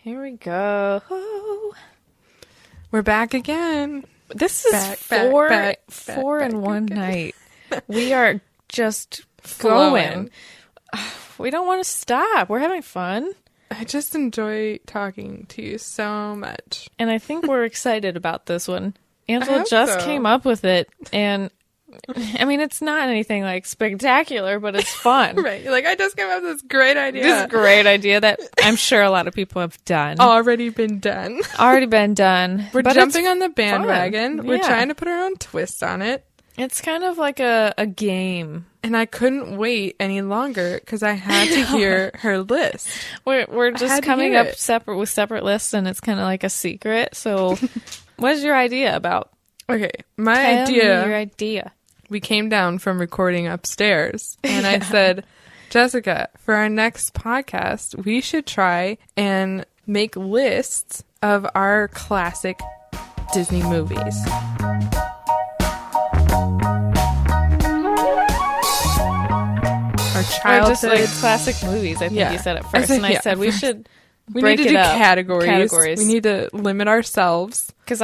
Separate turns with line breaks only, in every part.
Here we go.
We're back again.
This is four in one night. We are just going. We don't want to stop. We're having fun.
I just enjoy talking to you so much.
And I think we're excited about this one. Angela just came up with it, and I mean, it's not anything like spectacular, but it's fun.
Right. You're like, I just came up with this great idea.
This great idea that I'm sure a lot of people have done.
Already been done.
We're
jumping on the bandwagon.
Fun.
We're
Yeah.
trying to put our own twist on it.
It's kind of like a game.
And I couldn't wait any longer because I had to hear her list.
We're just coming up separate lists, and it's kind of like a secret. So, what is your idea about?
Okay,
Tell me your idea.
We came down from recording upstairs, and I said, Jessica, for our next podcast, we should try and make lists of our classic Disney movies. Our childhood,
just like classic movies. I think you said it first, and I said we should.
We need to do categories. We need to limit ourselves
because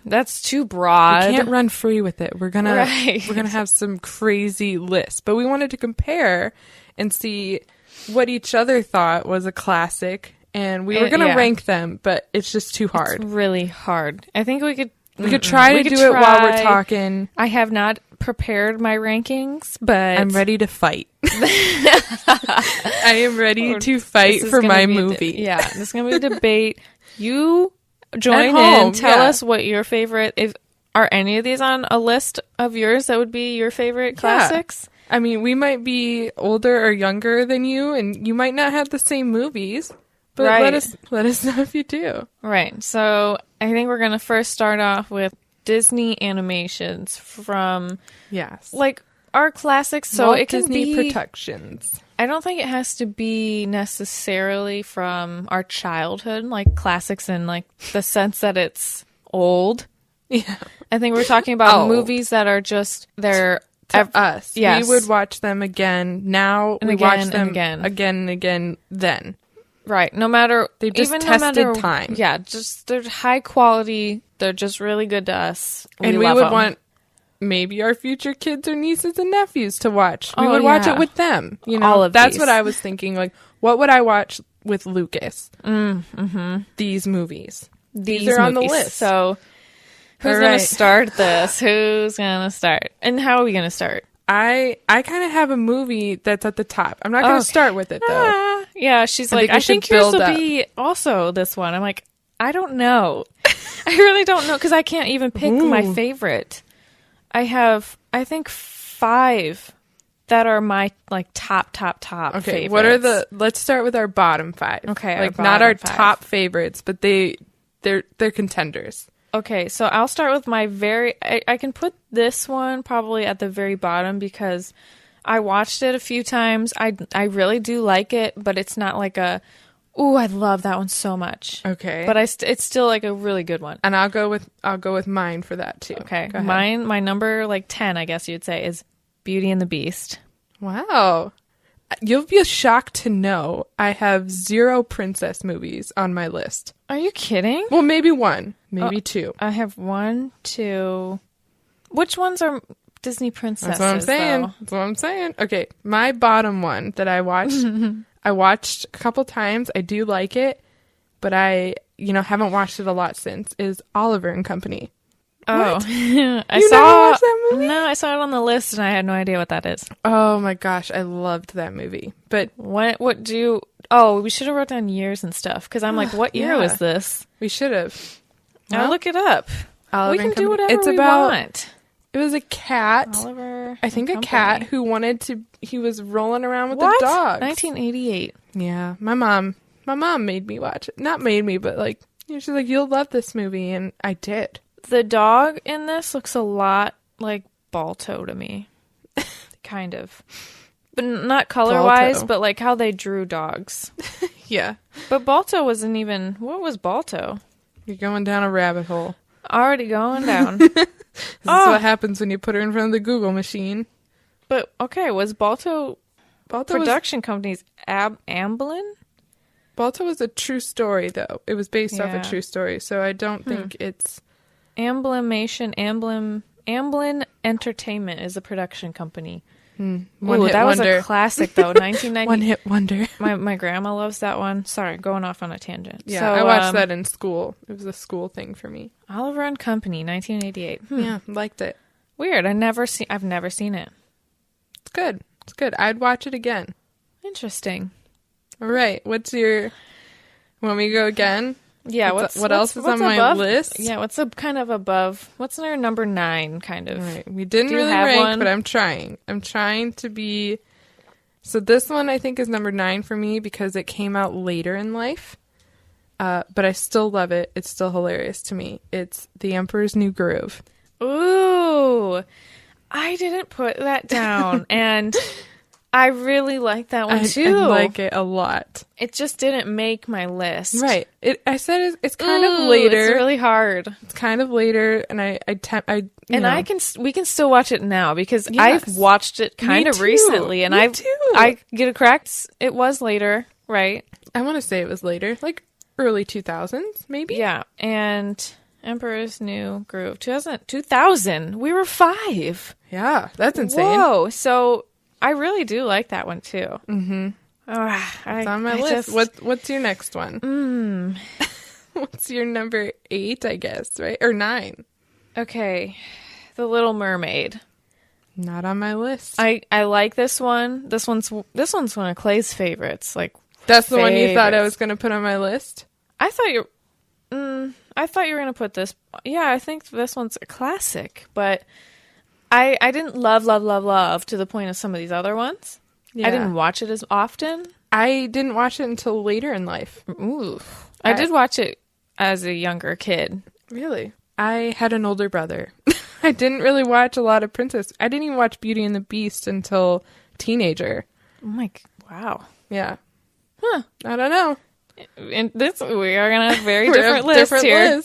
that's too broad.
We can't run free with it. We're gonna have some crazy lists, but we wanted to compare and see what each other thought was a classic, and we were gonna rank them, but it's just too hard.
It's really hard. I think we could
try to do it while we're talking.
I have not prepared my rankings, but
I'm ready to fight. I am ready to fight for my movie.
This is going to be a debate. You join in. Tell us what your favorite... Are any of these on a list of yours that would be your favorite classics?
I mean, we might be older or younger than you, and you might not have the same movies. But let us know if you do.
Right. So I think we're going to first start off with Disney animations from...
Yes.
Like our classics. So
Walt
it can
Disney
be...
Productions.
I don't think it has to be necessarily from our childhood, like classics in like the sense that it's old.
Yeah.
I think we're talking about movies that are just, they're...
us.
Yes.
We would watch them again. Now
and
we
again,
watch them
again
and again then.
Right. No matter...
They just tested time.
Yeah. Just, they're high quality. They're just really good to us.
And we would want maybe our future kids or nieces and nephews to watch. We would watch it with them. You know,
all of
that's
these.
what I was thinking. Like, what would I watch with Lucas? These movies. These are on the list.
So who's going to start this? Who's going to start? And how are we going to start?
I kind of have a movie that's at the top. I'm not going to start with it, though.
Yeah, she's like, I think yours will be also this one. I'm like, I don't know. I really don't know because I can't even pick my favorite. I have, I think, 5 that are my like top
okay,
favorites.
What are let's start with our bottom 5.
Okay.
Like not our top favorites, but they're contenders.
Okay, so I'll start with my I can put this one probably at the very bottom because I watched it a few times. I really do like it, but it's not like I love that one so much.
Okay.
But it's still like a really good one.
And I'll go with mine for that too.
Okay. My number like 10, I guess you'd say, is Beauty and the Beast.
Wow. You'll be shocked to know I have 0 princess movies on my list.
Are you kidding?
Well, maybe 1, maybe 2.
I have 1, 2. Which ones are Disney princesses?
That's what I'm saying. Okay, my bottom one that I watched, I watched a couple times. I do like it, but I, haven't watched it a lot since. Is Oliver and Company.
Oh,
What?
never
watched that movie?
No, I saw it on the list and I had no idea what that is.
Oh my gosh, I loved that movie. But
what do you... Oh, we should have wrote down years and stuff because I'm like, what year was this?
We should have.
I'll look it up.
Oliver
we can do whatever
it's
we
about,
want.
It was a cat.
Oliver,
I think a
Company.
cat who wanted to. He was rolling around with
What?
the dogs.
1988.
Yeah, my mom made me watch it. Not made me, but like she's like, you'll love this movie, and I did.
The dog in this looks a lot like Balto to me. Kind of. But not color-wise, but like how they drew dogs.
Yeah.
But Balto wasn't even... What was Balto?
You're going down a rabbit hole.
Already going down.
This is what happens when you put her in front of the Google machine.
But, okay, was Balto production company's Amblin?
Balto was a true story, though. It was based off a true story, so I don't think it's...
Amblin Entertainment is a production company.
One
Ooh,
hit
that
wonder.
was a classic, though. 1990.
One hit wonder.
My grandma loves that one. Sorry, going off on a tangent.
Yeah,
so,
I watched that in school. It was a school thing for me.
Oliver and Company, 1988.
Yeah, liked it.
Weird. I've never seen it.
It's good. It's good. I'd watch it again.
Interesting.
All right. What's your... Want me to go again?
Yeah.
What else is on my list?
Yeah. What's kind of above? What's our number 9 kind of?
All right. We didn't really rank, but I'm trying. I'm trying to be... So this one I think is number 9 for me because it came out later in life. But I still love it. It's still hilarious to me. It's The Emperor's New Groove.
Ooh. I didn't put that down. And I really like that one too.
I like it a lot.
It just didn't make my list.
Right. I said it's kind of later.
It's really hard.
It's kind of later, and
we can still watch it now because I've watched it kind of recently, and I get a correct. It was later, right?
I want to say it was later, like early 2000s, maybe.
Yeah, and Emperor's New Groove, 2000. We were 5.
Yeah, that's insane.
Whoa! So I really do like that one too.
Mm-hmm. It's on my list. What's your next one? What's your number 8, I guess, right? Or 9?
Okay. The Little Mermaid.
Not on my list.
I like this one. This one's one of Clay's favorites. Like
that's the one you thought I was going to put on my list?
I thought you were going to put this. Yeah, I think this one's a classic, but I didn't love to the point of some of these other ones. Yeah. I didn't watch it as often.
I didn't watch it until later in life.
Ooh. I did watch it as a younger kid.
Really? I had an older brother. I didn't really watch a lot of princess. I didn't even watch Beauty and the Beast until teenager.
Oh my, wow.
Yeah.
Huh.
I don't know.
And we are going to have very different lists here.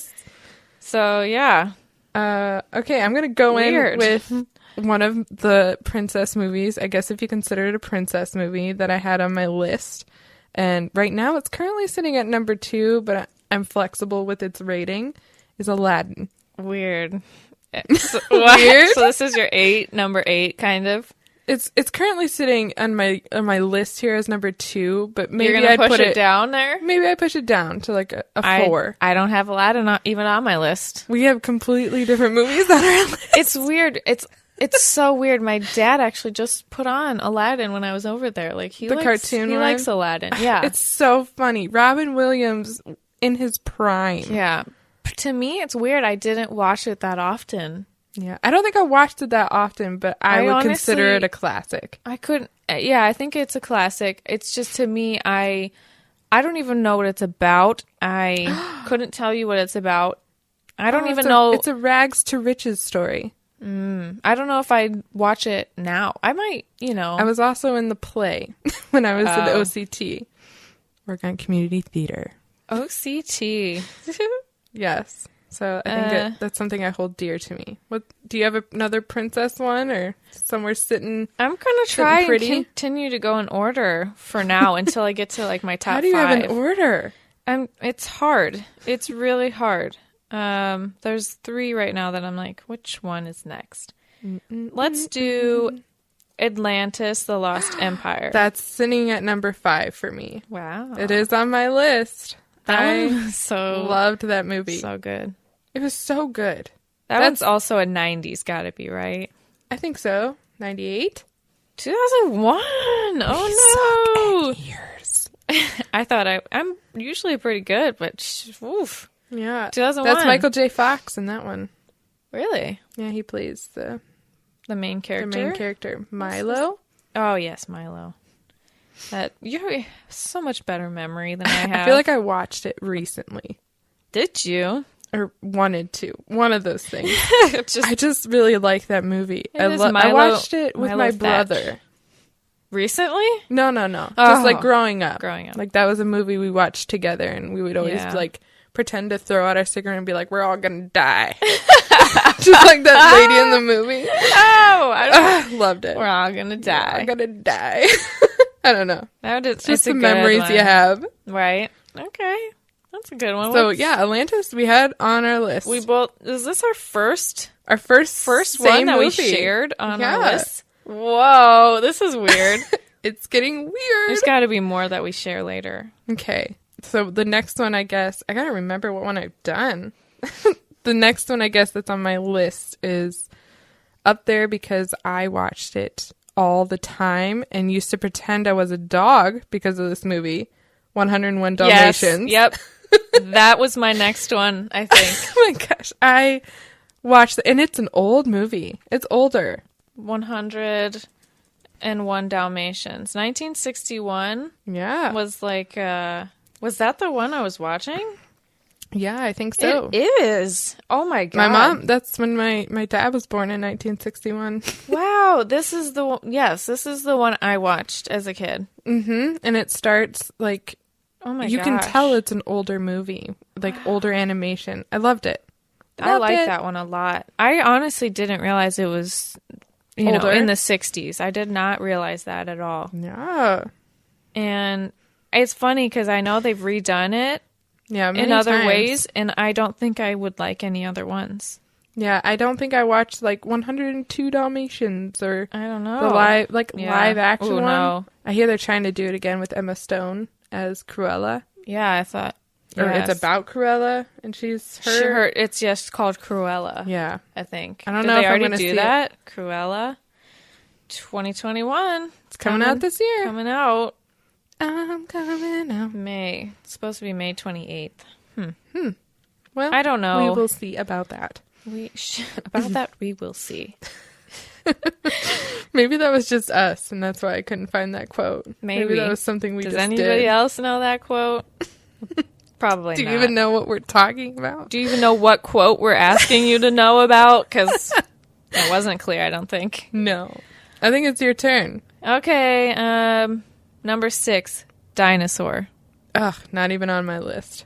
So, yeah.
Okay, I'm going to go in with one of the princess movies, I guess if you consider it a princess movie, that I had on my list. And right now it's currently sitting at number 2, but I'm flexible with its rating, is Aladdin.
Weird. Weird? So this is your number 8, kind of?
It's currently sitting on my list here as number 2, but maybe
I'd push it down there?
Maybe I push it down to like a 4.
I don't have Aladdin even on my list.
We have completely different movies on our list.
It's weird. It's so weird. My dad actually just put on Aladdin when I was over there. Like he likes Aladdin. Yeah.
It's so funny. Robin Williams in his prime.
Yeah. To me, it's weird. I didn't watch it that often.
Yeah. I don't think I watched it that often, but I would consider it a classic.
I couldn't. Yeah, I think it's a classic. It's just, to me, I don't even know what it's about. I couldn't tell you what it's about. I don't even know.
It's a rags to riches story.
I don't know if I'd watch it now. I might,
I was also in the play when I was at the OCT. Work on community theater.
OCT.
Yes. So I think that's something I hold dear to me. What do you have another princess one or somewhere sitting?
I'm gonna try and continue to go in order for now until I get to like my top 5.
How do you have an order?
It's hard. It's really hard. There's 3 right now that I'm like, which one is next? Let's do Atlantis, The Lost Empire.
That's sitting at number 5 for me.
Wow.
It is on my list. I loved that movie.
So good.
It was so good.
That's one's also a 90s, gotta be, right?
I think so. 98?
2001. Oh, no.
Suck at years.
I thought I'm usually pretty good, but oof.
Yeah.
2001.
That's Michael J. Fox in that one.
Really?
Yeah, he plays the
main character.
The main character, Milo.
Oh, yes, Milo. That you have so much better memory than I have.
I feel like I watched it recently.
Did you?
Or wanted to. One of those things. I just really like that movie. I watched it with my brother.
Recently?
No. Just like growing up. Like that was a movie we watched together, and we would always like pretend to throw out our cigarette and be like, we're all gonna die. Just like that lady in the movie.
Oh,
I loved it.
We're all gonna die.
We're all gonna die. I don't know.
It's
just the memories you have.
Right. Okay. That's a good one.
So, yeah, Atlantis we had on our list.
Is this our first
one
that we shared on our list? Whoa, this is weird.
It's getting weird.
There's got to be more that we share later.
Okay. So the next one, I guess, I got to remember what one I've done. The next one, I guess, that's on my list is up there because I watched it all the time and used to pretend I was a dog because of this movie, 101 Dalmatians.
Yes, yep. That was my next one, I think.
Oh my gosh. I watched it, and it's an old movie. It's older.
101 Dalmatians. 1961.
Yeah.
Was like, was that the one I was watching?
Yeah, I think so.
It is. Oh my God.
My mom, that's when my dad was born in 1961.
Wow. This is the one. Yes, this is the one I watched as a kid.
Mm-hmm. And it starts like,
oh my gosh.
You can tell it's an older movie, like older animation. I loved it.
I like that one a lot. I honestly didn't realize it was, you know, in the 60s. I did not realize that at all.
Yeah.
And it's funny because I know they've redone it.
Yeah,
in other ways, and I don't think I would like any other ones.
Yeah, I don't think I watched like 102 Dalmatians or
I don't know
the live action one.
No.
I hear they're trying to do it again with Emma Stone as Cruella.
Yeah, I thought.
Or it's about Cruella, and she's her.
Sure, it's just called Cruella.
Yeah,
I think.
I don't know if I'm going to
do that. Cruella, 2021.
It's coming out this year.
Coming out.
I'm coming out.
May. It's supposed to be May 28th.
Well,
I don't know.
We will see about that.
About that, we will see.
Maybe that was just us, and that's why I couldn't find that quote. Maybe that was something we just did.
Does anybody else know that quote? Probably
not. Do
you
even know what we're talking about?
Do you even know what quote we're asking you to know about? Because it wasn't clear, I don't think.
No. I think it's your turn.
Okay, number 6, Dinosaur.
Ugh, not even on my list.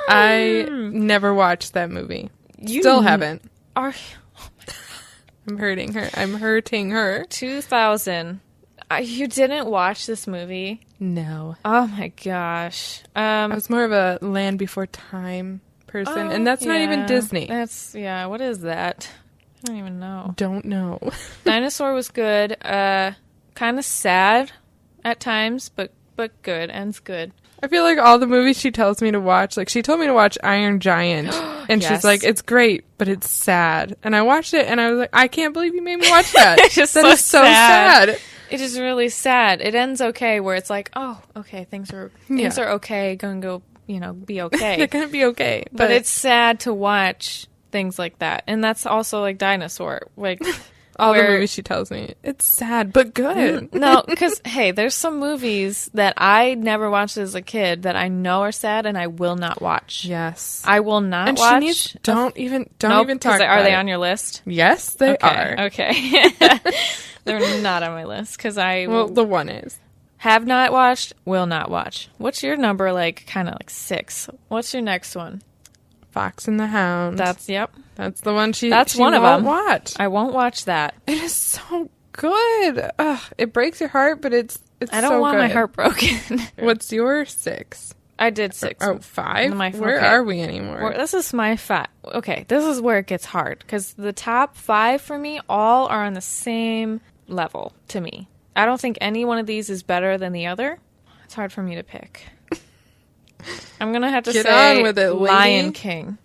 I never watched that movie. Still haven't. I'm hurting her.
2000. You didn't watch this movie?
No.
Oh my gosh.
I was more of a Land Before Time person, and that's not even Disney.
What is that? I don't even know.
Don't know.
Dinosaur was good. Kind of sad at times, but good. Ends good.
I feel like all the movies she tells me to watch, like she told me to watch Iron Giant, and she's like, it's great, but it's sad. And I watched it, and I was like, I can't believe you made me watch that.
It's just
that is so sad.
It is really sad. It ends okay, where it's like, oh, okay, things are okay, gonna go, be okay.
They're gonna be okay.
But it's sad to watch things like that. And that's also like Dinosaur. Like
all the movies she tells me. It's sad, but good.
No, because, hey, there's some movies that I never watched as a kid that I know are sad and I will not watch.
Yes.
I will not watch.
Don't even talk about
Are they on your list?
Yes, they are.
Okay. They're not on my list because
Well, the one is.
Have not watched, will not watch. What's your number, kind of like 6? What's your next one?
Fox and the Hound.
That's the
one she
one of them.
Watch.
I won't watch that.
It is so good. Ugh, it breaks your heart, but it's
I don't want my heart broken.
What's your 6?
I did 6.
Oh, 5? Where are we anymore?
This is my 5. Okay, this is where it gets hard because the top 5 for me all are on the same level to me. I don't think any one of these is better than the other. It's hard for me to pick. I'm going to have to say
on with it,
Lion King.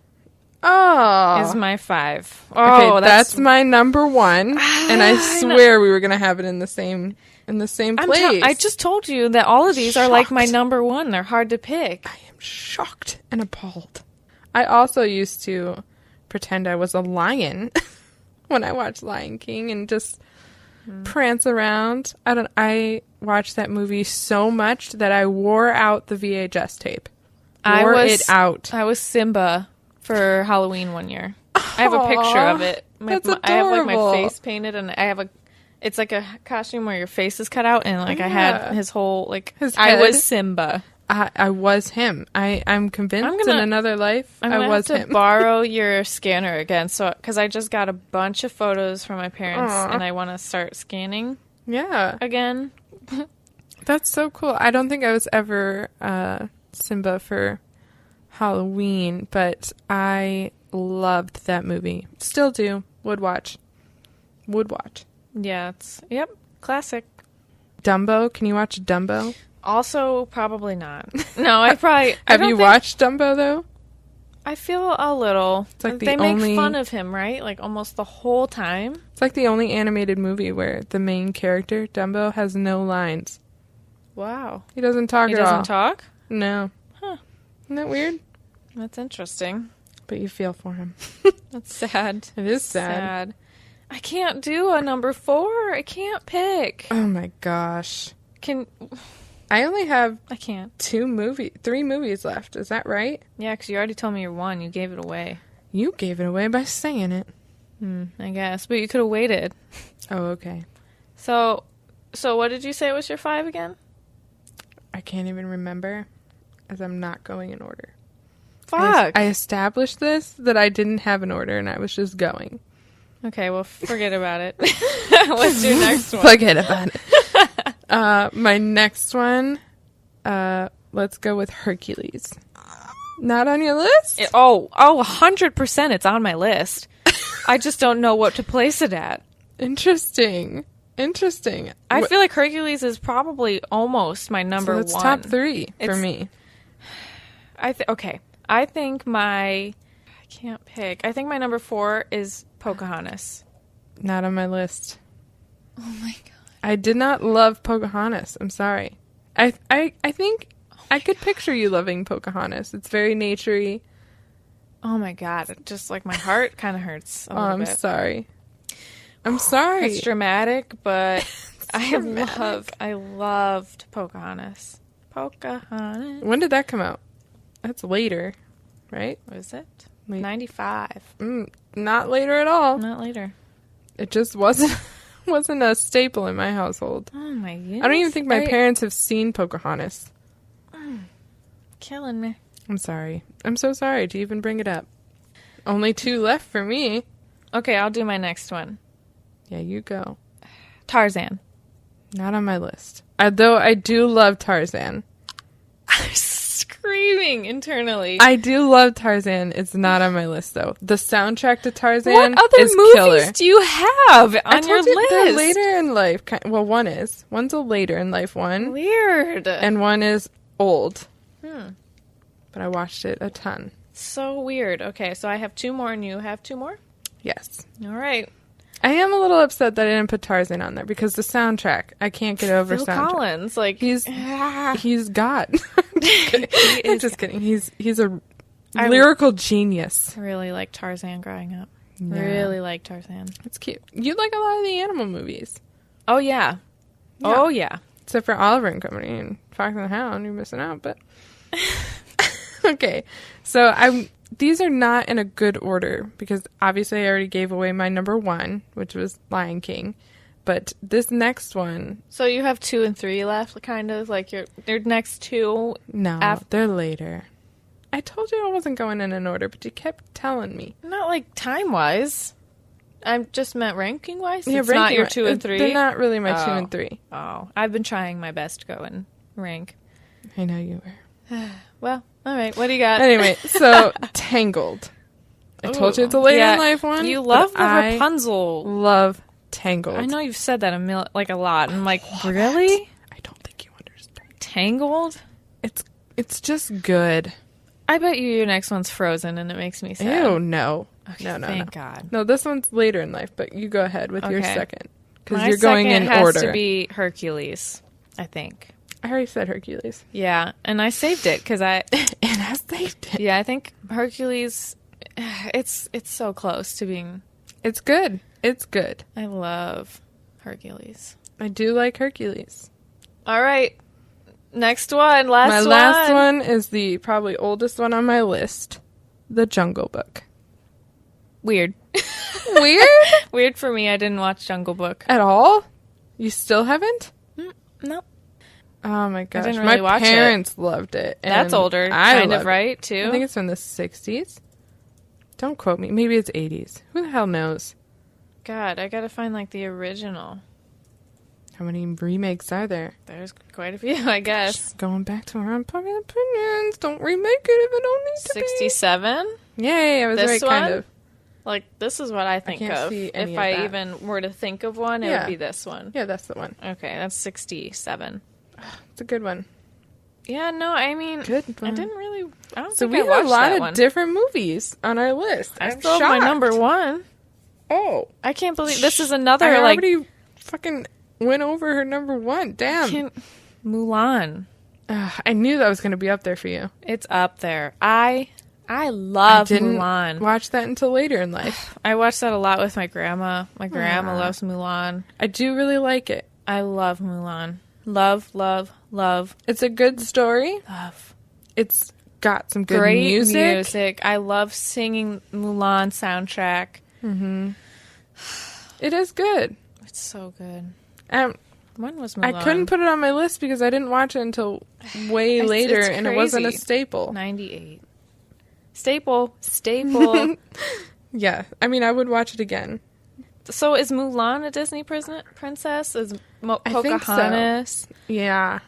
Oh.
Is my 5.
Oh, okay, that's my number 1. And I swear we were going to have it in the same place.
I just told you that all of these are like my number 1. They're hard to pick.
I am shocked and appalled. I also used to pretend I was a lion when I watched Lion King and just prance around. I watched that movie so much that I wore out the VHS tape. I was Simba for Halloween one year.
I have a picture of it.
That's adorable.
I have my face painted, and I have it's like a costume where your face is cut out, and I had his whole his head. I was Simba.
I was him. I'm convinced in another life I was him.
I'm going to borrow your scanner again, because I just got a bunch of photos from my parents, and I want to start scanning.
Yeah.
Again.
That's so cool. I don't think I was ever Simba for Halloween, but I loved that movie. Still do. Would watch.
Yeah, classic.
Dumbo. Can you watch Dumbo?
Also, probably not. No, I probably...
Have you watched Dumbo, though?
I feel a little.
It's like
they make fun of him, right? Like almost the whole time.
It's like the only animated movie where the main character, Dumbo, has no lines.
Wow.
He doesn't talk at all.
He doesn't talk?
No.
Huh.
Isn't that weird?
That's interesting.
But you feel for him.
That's sad.
It is sad.
I can't do a number 4. I can't pick.
Oh my gosh.
I
only have...
I can't.
3 movies left. Is that right?
Yeah, because you already told me your 1. You gave it away.
You gave it away by saying it.
I guess. But you could have waited.
Oh, okay.
So what did you say was your 5 again?
I can't even remember, as I'm not going in order.
Fuck.
I established this, that I didn't have an order, and I was just going.
Okay, well, forget about it. What's your next one?
Forget about it. My next one, let's go with Hercules. Not on your list?
100% it's on my list. I just don't know what to place it at.
Interesting.
I feel like Hercules is probably almost my number 1.
It's top 3 for me.
Okay. I think I can't pick. I think my number 4 is Pocahontas.
Not on my list.
Oh my god.
I did not love Pocahontas. I'm sorry. I think I could picture you loving Pocahontas. It's very naturey.
Oh my god. Just like my heart kind of hurts a little bit.
Sorry. I'm sorry.
It's dramatic, but I loved Pocahontas.
When did that come out? That's later, right?
Was it? 95.
Not later at all.
Not later.
It just wasn't a staple in my household.
Oh my goodness.
I don't even think my parents have seen Pocahontas.
Killing me.
I'm sorry. I'm so sorry to even bring it up. Only 2 left for me.
Okay, I'll do my next one.
Yeah, you go.
Tarzan.
Not on my list. Though I do love Tarzan.
I'm screaming internally.
I do love Tarzan. It's not on my list, though. The soundtrack to Tarzan
what other
is
movies
killer.
Do you have on your list?
They're later in life. Well, one is. One's a later in life one.
Weird.
And one is old. But I watched it a ton.
So weird. Okay, so I have 2 more and you have 2 more?
Yes.
All right.
I am a little upset that I didn't put Tarzan on there because the soundtrack, I can't get over
Phil
soundtrack.
Collins, like
he's God. I'm just kidding. He's a lyrical genius.
I really liked Tarzan growing up.
Yeah.
Really liked Tarzan.
It's cute. You like a lot of the animal movies.
Oh yeah. Oh yeah.
Except for Oliver and Company and Fox and the Hound, you're missing out. But okay, so these are not in a good order because obviously I already gave away my number 1, which was Lion King. But this next one...
So you have 2 and 3 left, kind of? Like your next 2?
No, they're later. I told you I wasn't going in an order, but you kept telling me.
Not like time-wise. I just meant ranking-wise?
Yeah,
it's not your 2 and 3?
They're not really my 2 and 3.
Oh, I've been trying my best to go and rank.
I know you were.
Well... All right, what do you got?
Anyway, so Tangled. I told you it's a later in life one.
You love the Rapunzel.
Love Tangled.
I know you've said that a lot. I'm like, really?
I don't think you understand.
Tangled?
It's just good.
I bet your next one's Frozen, and it makes me sad.
Ew, no.
Okay,
no.
Thank God.
No, this one's later in life, but you go ahead with your second. Because
My
you're going in
second
order.
has to be Hercules, I think.
I already said Hercules.
Yeah, and I saved it because
and I saved it.
Yeah, I think Hercules. It's so close to being.
It's good. It's good.
I love Hercules.
I do like Hercules.
All right, next one. My
last one is the probably oldest one on my list. The Jungle Book.
Weird.
Weird?
Weird for me. I didn't watch Jungle Book
at all. You still haven't?
No.
Oh my gosh.
I didn't really watch it.
My parents loved it. And
that's older, kind of, right, too?
I think it's from the 60s. Don't quote me. Maybe it's 80s. Who the hell knows?
God, I gotta find, like, the original.
How many remakes are there?
There's quite a few, I guess.
Going back to our unpopular opinions. Don't remake it if it don't need to
67?
be. Yay, I was right, kind of.
Like, this is what I think of. If I even were to think of one, it would be this one.
Yeah, that's the one.
Okay, that's 67.
It's a good one.
Yeah, no, I mean,
good one.
I didn't really, I don't
so
think I watched that one.
we have a lot of different movies on our list.
I'm still my number one.
Oh.
I can't believe this is another,
I already fucking went over her number one. Damn.
Mulan.
I knew that was going to be up there for you.
It's up there. I love Mulan.
I didn't watch that until later in life.
I watched that a lot with my grandma. My grandma loves Mulan.
I do really like it.
I love Mulan. Love, love, love.
It's a good story.
Love.
It's got some good
great
music.
I love singing Mulan soundtrack.
Mm-hmm. It is good.
It's so good. When was Mulan?
I couldn't put it on my list because I didn't watch it until way later, and it wasn't a staple.
98. Staple.
Yeah, I mean, I would watch it again.
So is Mulan a Disney princess? Is Pocahontas?
So. Yeah.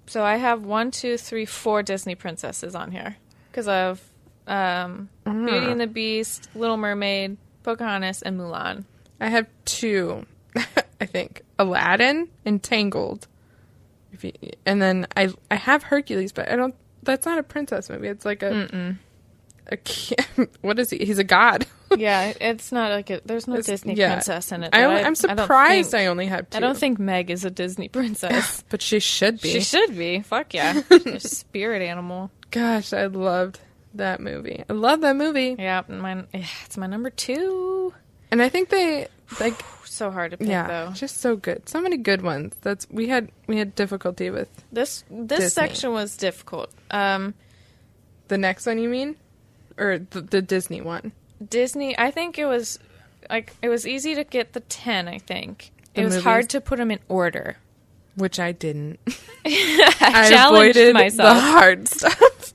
So I have 4 Disney princesses on here because of Beauty and the Beast, Little Mermaid, Pocahontas, and Mulan.
I have 2, I think. Aladdin and Tangled. And then I have Hercules, but I don't. That's not a princess movie. It's like a what is he? He's a god.
Yeah, it's not like there's no Disney princess in it.
I'm surprised I only have 2.
I don't think Meg is a Disney princess.
But she should be.
She should be. Fuck yeah. She's a spirit animal.
Gosh, I loved that movie. I love that movie.
Yeah, it's my number 2.
And I think they
so hard to pick though.
Just so good. So many good ones. We had difficulty with
this
Disney.
section was difficult.
The next one, you mean? Or the Disney one?
Disney, I think it was easy to get the 10, I think. It was hard to put them in order.
Which I didn't.
I avoided myself.
The hard stuff.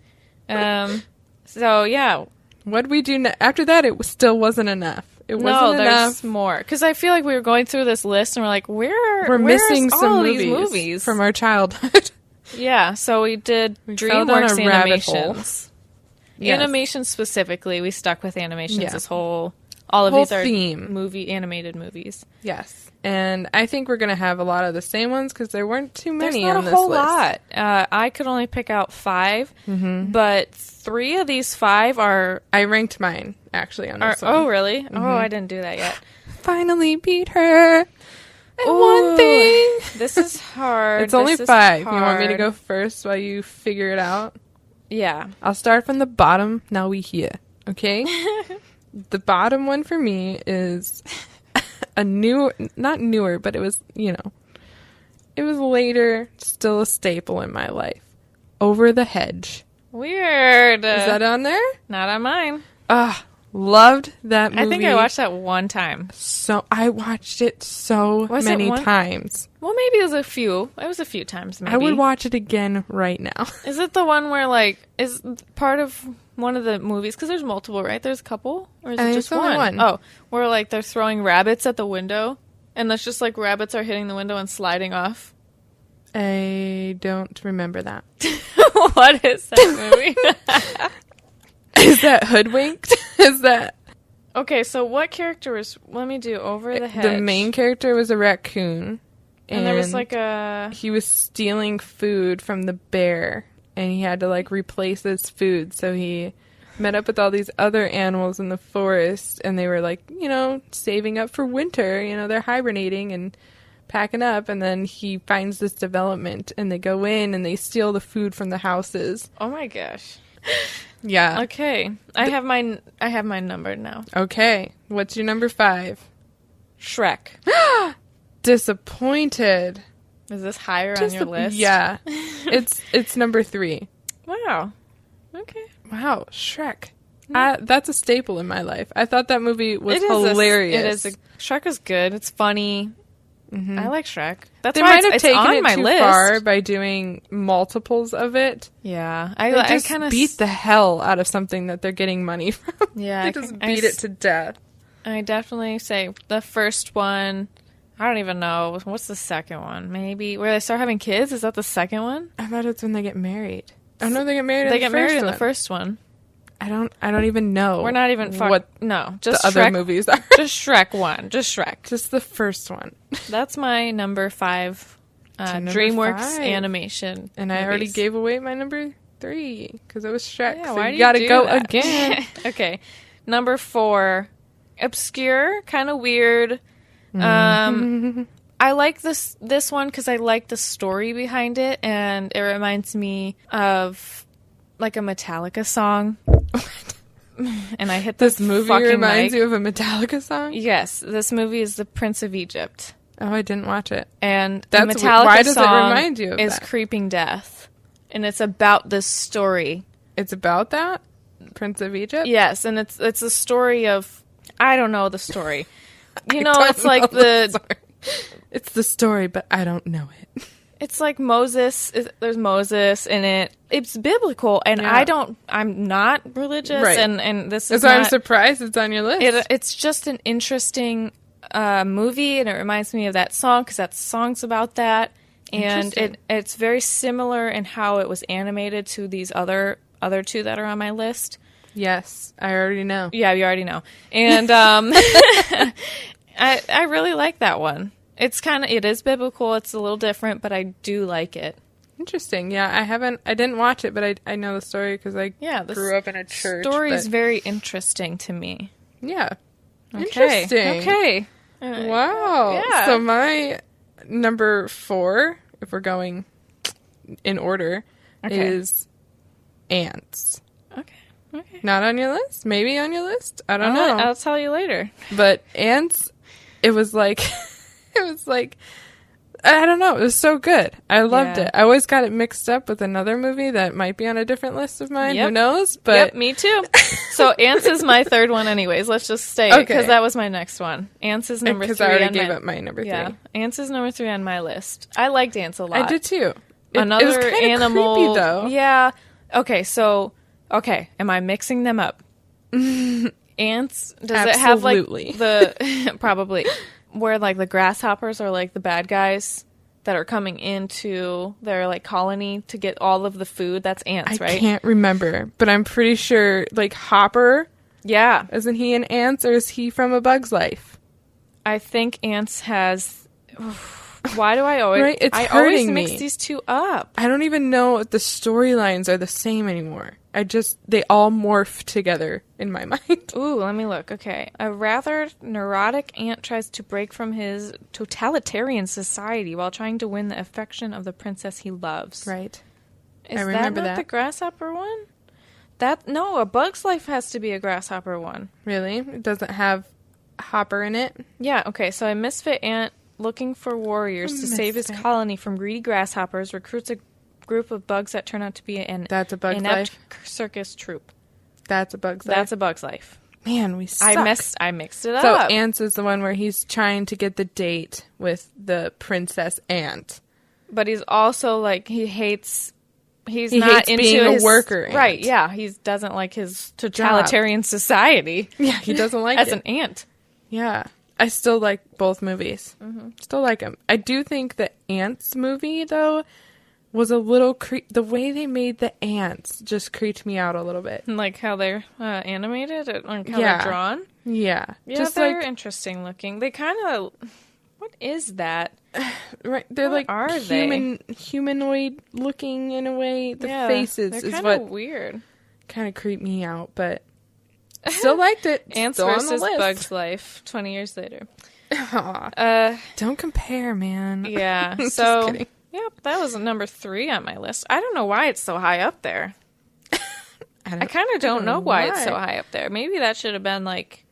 So, yeah.
What we do after that, it still wasn't enough. It wasn't enough.
There's more. Because I feel like we were going through this list and we're like,
we're missing some movies from our childhood.
Yeah, so we did Dreamworks animations. Yes. Animation specifically, we stuck with animations. This all of these are animated movies.
Yes, and I think we're going to have a lot of the same ones because there weren't too many on this list.
There's not a whole lot. I could only pick out 5, but 3 of these 5 are...
I ranked mine, actually, on this one.
Oh, really? Mm-hmm. Oh, I didn't do that yet.
Finally beat her. And one thing.
This is hard.
It's only 5. You want me to go first while you figure it out?
Yeah.
I'll start from the bottom. Now we hear. Okay? The bottom one for me is not newer, but it was, it was later, still a staple in my life. Over the Hedge.
Weird.
Is that on there?
Not on mine.
Loved that movie.
I think I watched that one time.
So I watched it so many times.
Well, maybe it was a few. It was a few times, maybe.
I would watch it again right now.
Is it the one where, is part of one of the movies? Because there's multiple, right? There's a couple? Or is it just one? Oh, where, they're throwing rabbits at the window, and that's just, rabbits are hitting the window and sliding off.
I don't remember that.
What is that movie?
Is that Hoodwinked? Is that...
Okay, so what character was... Let me do Over the Hedge.
The main character was a raccoon.
And there was
he was stealing food from the bear. And he had to, replace his food. So he met up with all these other animals in the forest. And they were, saving up for winter. They're hibernating and packing up. And then he finds this development. And they go in and they steal the food from the houses.
Oh, my gosh.
Yeah.
Okay. I have mine numbered now.
Okay. What's your number 5?
Shrek.
Disappointed.
Is this higher on your list?
Yeah. It's number 3.
Wow. Okay.
Wow. Shrek. That's a staple in my life. I thought that movie was hilarious.
Shrek is good. It's funny. Mm-hmm. I like Shrek. That's
they
why
might have taken
on
it
my
too
list.
Far by doing multiples of it.
Yeah,
I kind of beat the hell out of something that they're getting money from.
Yeah,
they just beat it to death.
I definitely say the first one. I don't even know. What's the second one? Maybe where they start having kids? Is that the second one?
I thought it's when they get married. Oh no, they get married.
They get married in the first one.
I don't even know.
We're not even
what
just
the
Shrek,
other movies are.
Just Shrek 1. Just Shrek.
Just the first one.
That's my number 5 DreamWorks animation.
And I already gave away my number 3 because it was Shrek.
Yeah,
so
why
you gotta
do
go
that?
again.
Okay. Number 4. Obscure, kind of weird. I like this one because I like the story behind it, and it reminds me of like a Metallica song. And I hit
this movie reminds
mic.
you of a Metallica song?
Yes, this movie is The Prince of Egypt.
Oh, I didn't watch it.
And
that's
the Metallica
why does
song
it remind you of
is
that?
Creeping Death, and it's about this story.
It's about that Prince of Egypt.
Yes, and it's a story of I don't know the story. You know, it's like
It's the story, but I don't know it.
It's like Moses. There's Moses in it. It's biblical, and I'm not religious,
right.
and this is.
So I'm surprised it's on your list.
It's just an interesting movie, and it reminds me of that song because that song's about that, and it's very similar in how it was animated to these other two that are on my list.
Yes, I already know.
Yeah, you already know, and I really like that one. It is biblical. It's a little different, but I do like it.
Interesting. Yeah, I didn't watch it, but I know the story because I grew up in a church.
The story is very interesting to me.
Yeah.
Okay.
Interesting.
Okay.
Wow.
Yeah.
So my number 4, if we're going in order, is Ants.
Okay.
Not on your list? Maybe on your list? I don't know.
I'll tell you later.
But Ants, it was like... I don't know. It was so good. I loved it. I always got it mixed up with another movie that might be on a different list of mine. Who knows? But
me too. So Ants is my third one anyways. Let's just stay because that was my next one. Ants is number 3.
Because I already gave up my number 3.
Yeah. Ants is number 3 on my list. I liked Ants a lot.
I did too.
Another
it was
animal.
Creepy, though.
Yeah. Okay. Am I mixing them up? Ants, does it have like the probably where like the grasshoppers are like the bad guys that are coming into their like colony to get all of the food? That's ants, right?
I can't remember, but I'm pretty sure like Hopper.
Yeah.
Isn't he an Ants or is he from A Bug's Life?
I think Ants has... Why do I always...
Right? It's
I
hurting
always mix
me.
these two up.
I don't even know if the storylines are the same anymore. They all morph together in my mind.
Ooh, let me look. Okay. A rather neurotic ant tries to break from his totalitarian society while trying to win the affection of the princess he loves.
Right.
Is
I remember
that not the grasshopper one? No, A Bug's Life has to be a grasshopper one.
Really? It doesn't have Hopper in it?
Yeah, okay. So a misfit ant looking for warriors to save his colony from greedy grasshoppers recruits a group of bugs that turn out to be an
That's A Bug's
inept
Life.
circus troupe.
That's A Bug's Life.
That's A Bug's Life.
Man, we suck.
I mixed it up.
So Ants is the one where he's trying to get the date with the princess ant.
But he's also like he hates
He
not
hates
into
being a worker ant.
Right, yeah. He doesn't like his totalitarian society.
Yeah, he doesn't like
as
it.
an ant.
Yeah. I still like both movies.
Mm-hmm.
Still like them. I do think the Ants movie, though, was a little... the way they made the ants just creeped me out a little bit.
Like how they're animated and how they're drawn.
Yeah.
Yeah,
just
they're interesting looking. They kind of... What is that?
Right, they're
what
like
are
humanoid looking in a way. The
yeah,
faces is
what weird.
Kind of creeped me out, but still liked it.
Ants
still
versus
on the list.
Bug's Life 20 years later.
Don't compare, man.
Yeah.
Just
So,
kidding.
Yep, that was number 3 on my list. I don't know why it's so high up there. I kind of don't know why it's so high up there. Maybe that should have been like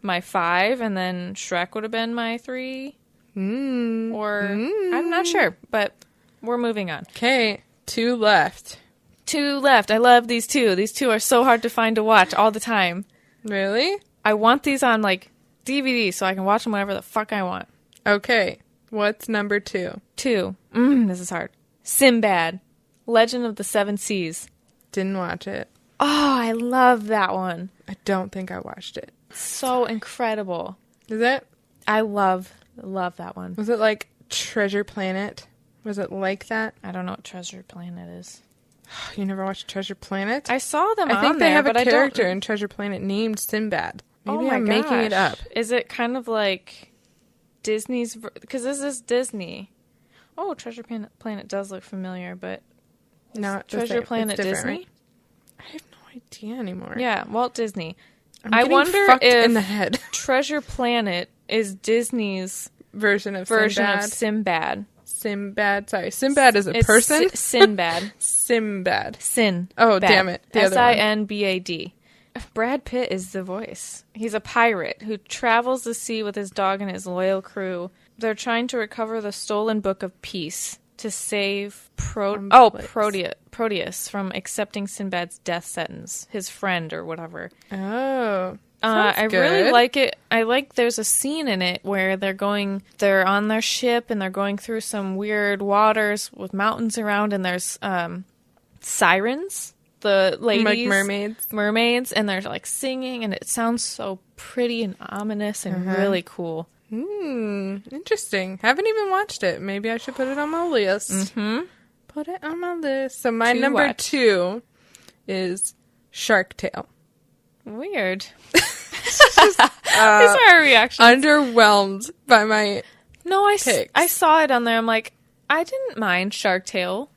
my 5, and then Shrek would have been my 3. I'm not sure, but we're moving on.
Okay, 2 left.
2 left. I love these 2. These 2 are so hard to find to watch all the time.
Really?
I want these on like DVD so I can watch them whenever the fuck I want.
Okay, what's number 2?
2. This is hard. Sinbad, Legend of the Seven Seas.
Didn't watch it.
Oh, I love that one.
I don't think I watched it.
So incredible.
Is it?
I love Love that one.
Was it like Treasure Planet? Was it like that?
I don't know what Treasure Planet is.
You never watched Treasure Planet?
I saw them
I think
on
they
there,
have a
but
character in Treasure Planet named Sinbad. Maybe I'm making it up.
Is it kind of like Disney's... Because this is Disney. Oh, Treasure Planet does look familiar, but...
No,
Treasure Planet Disney?
Right? I have no idea anymore.
Yeah, Walt Disney.
I wonder if
in
the head.
Treasure Planet is Disney's
version of
Sinbad.
Sinbad. Sorry, Sinbad is a person?
Sinbad.
Sinbad.
Sin.
Oh, damn it.
Sinbad. Brad Pitt is the voice. He's a pirate who travels the sea with his dog and his loyal crew. They're trying to recover the stolen Book of Peace to save Proteus from accepting Sinbad's death sentence, his friend or whatever.
Oh,
I really like it. There's a scene in it where they're on their ship and they're going through some weird waters with mountains around, and there's sirens, the ladies,
like mermaids,
and they're like singing, and it sounds so pretty and ominous and really cool.
Interesting. Haven't even watched it. Maybe I should put it on my list.
Mm-hmm.
Put it on my list. So my number 2 is Shark Tale.
Weird. These are our reactions.
Underwhelmed by my picks.
I saw it on there. I'm like, I didn't mind Shark Tale.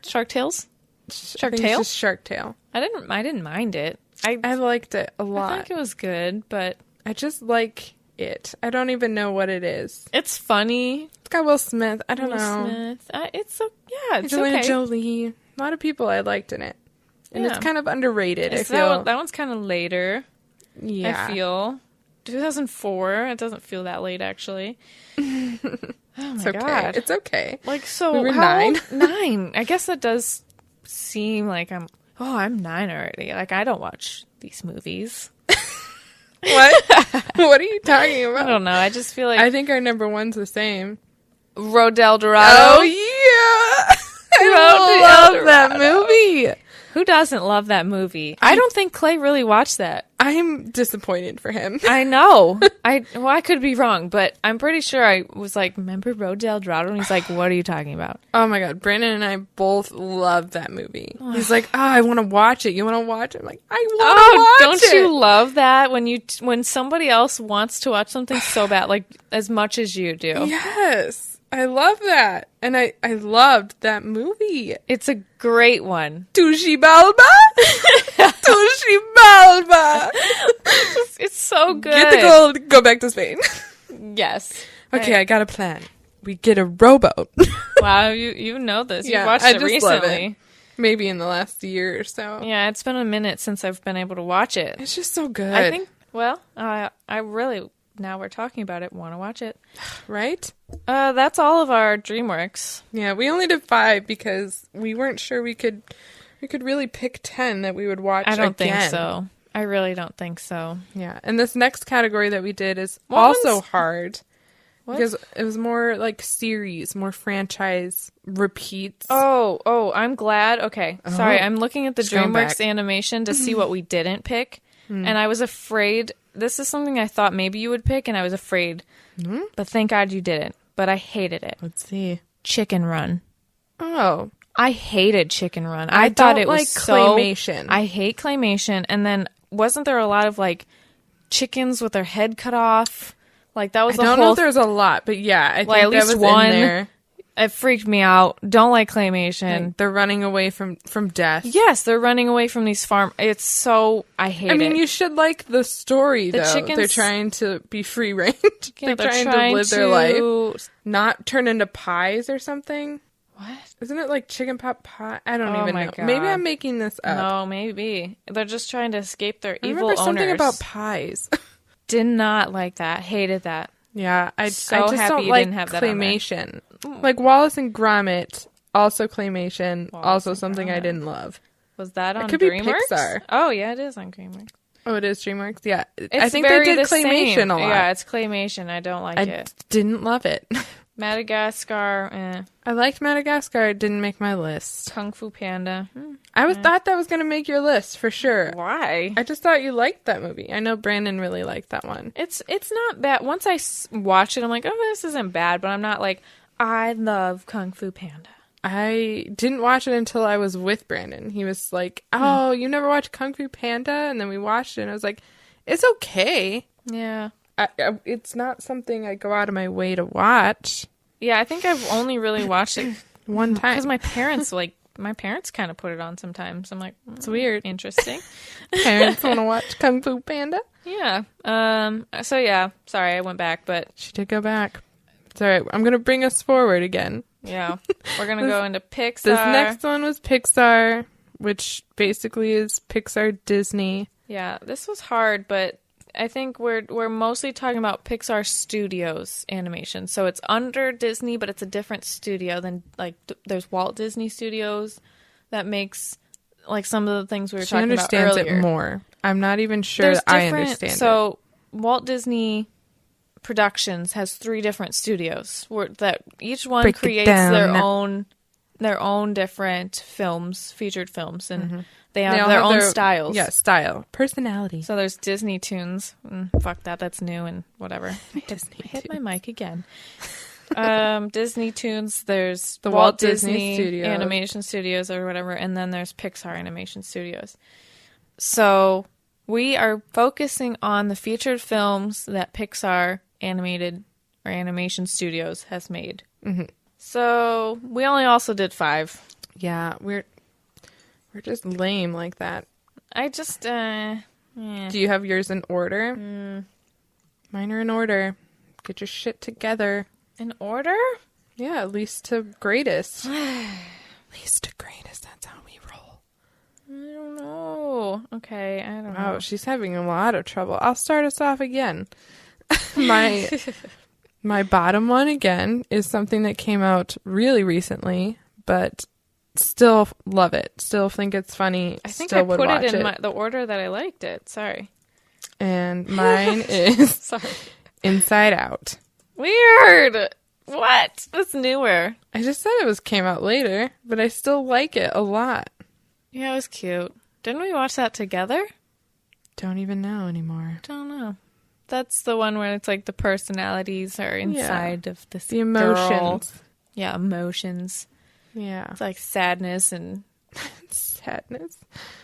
Shark Tales? Shark Tale?
It's just Shark Tale.
I didn't mind it. I
liked it a lot.
I think it was good, but
I just like it. I don't even know what it is.
It's funny.
It's got Will Smith. I don't know.
Will Smith. It's
Angelina
okay.
Jolie. A lot of people I liked in it. And it's kind of underrated, I
feel. That one's kind of later.
Yeah.
I feel. 2004. It doesn't feel that late, actually. Oh my God.
It's okay.
Like, so
we were
how
9.
old? 9. I guess that does seem like I'm 9 already. Like, I don't watch these movies.
What? What are you talking about?
I don't know. I just feel like...
I think our number 1's the same.
Road del Dorado.
Oh, yeah! I love that movie.
Who doesn't love that movie? I don't think Clay really watched that.
I'm disappointed for him.
I know. I could be wrong, but I'm pretty sure I was like, remember Road del Dorado? And he's like, what are you talking about?
Oh my God. Brandon and I both love that movie. He's like, I want to watch it. You want to watch it? I'm like, I want to watch it.
Don't you love that when somebody else wants to watch something so bad, like as much as you do?
Yes. I love that. And I loved that movie.
It's a great one.
Tushi Balba? Tushi Balba!
It's so good.
Get the gold, go back to Spain.
Yes.
Okay, I got a plan. We get a rowboat.
Wow, you know this. You watched it recently.
Love it. Maybe in the last year or so.
Yeah, it's been a minute since I've been able to watch it.
It's just so good.
I think, I really... Now we're talking about it. Want to watch it.
Right?
That's all of our Dreamworks.
Yeah, we only did 5 because we weren't sure we could really pick 10 that we would watch again.
I don't think so. I really don't think so.
Yeah, and this next category that we did is also hard. Because it was more like series, more franchise repeats.
Oh, I'm glad. Okay, sorry. I'm looking at the Dreamworks animation to see what we didn't pick. And I was afraid... This is something I thought maybe you would pick, and I was afraid. But thank God you didn't. But I hated it.
Let's see.
Chicken Run.
Oh.
I hated Chicken Run. I thought it was
claymation.
I hate claymation. And then wasn't there a lot of like chickens with their head cut off? Like that was the whole...
I don't know if there's a lot, but yeah, I think
at least
that was
one.
In there.
It freaked me out. Don't like claymation.
Like they're running away from death.
Yes, they're running away from these farm. It's so... I hate it.
I mean, you should like the story, though.
Chickens,
they're trying to be free range.
Yeah,
they're trying to live their life. Not turn into pies or something.
What?
Isn't it like chicken pot pie? I don't even know.
God.
Maybe I'm making this up.
No, maybe. They're just trying to escape their evil
owners. I remember something
owners.
about pies.
Did not like that. Hated that.
Yeah, I
just
happy
don't
like
didn't have that
claymation. Like Wallace and Gromit, also claymation, also something I didn't love.
Was that on
it could
Dreamworks?
Be Pixar.
Oh, yeah, it is on Dreamworks.
Oh, it is DreamWorks? Yeah.
It's
I think they did claymation
same.
a lot.
Yeah, it's claymation. I don't like it.
I didn't love it.
Madagascar,
I liked Madagascar. It didn't make my list.
Kung Fu Panda.
Thought that was going to make your list for sure.
Why?
I just thought you liked that movie. I know Brandon really liked that one.
It's not bad. Once I watch it, I'm like, oh, this isn't bad. But I'm not like, I love Kung Fu Panda.
I didn't watch it until I was with Brandon. He was like, oh, you never watched Kung Fu Panda? And then we watched it and I was like, it's okay.
Yeah.
It's not something I go out of my way to watch.
Yeah, I think I've only really watched it
one time.
Because my parents kind of put it on sometimes. I'm like,
it's weird.
Interesting.
Parents want to watch Kung Fu Panda?
Yeah. So yeah, sorry I went back, but...
She did go back. It's all right. I'm going to bring us forward again.
Yeah. We're going to go into Pixar.
This next one was Pixar, which basically is Pixar Disney.
Yeah, this was hard, but I think we're mostly talking about Pixar Studios animation. So it's under Disney, but it's a different studio than, like, there's Walt Disney Studios that makes, like, some of the things we were talking about earlier.
She understands it more. I'm not even sure that I understand it.
So Walt Disney Productions has 3 different studios that each one creates their own different films, featured films, and they have their own styles.
Yeah, style, personality.
So there's Disney Toons. Fuck that, that's new and whatever. I hit my mic again. Disney Toons. There's the Walt Disney Animation Studios or whatever, and then there's Pixar Animation Studios. So we are focusing on the featured films that Pixar animated or animation studios has made. So we only also did 5.
Yeah, we're just lame like that.
I just
Do you have yours in order? Mine are in order. Get your shit together.
In order?
Yeah, least to greatest. Least to greatest, that's how we roll.
I don't know. Okay, I don't know.
Oh, she's having a lot of trouble. I'll start us off again. My bottom one, again, is something that came out really recently, but still love it. Still think it's funny.
I think I put it in the order that I liked it. Sorry.
And mine is
Sorry.
Inside Out.
Weird. What? That's newer.
I just said it came out later, but I still like it a lot.
Yeah, it was cute. Didn't we watch that together?
Don't even know anymore.
Don't know. That's the one where it's like the personalities are inside of this
the emotions.
Girl. Yeah, emotions.
Yeah.
It's like sadness and...
sadness.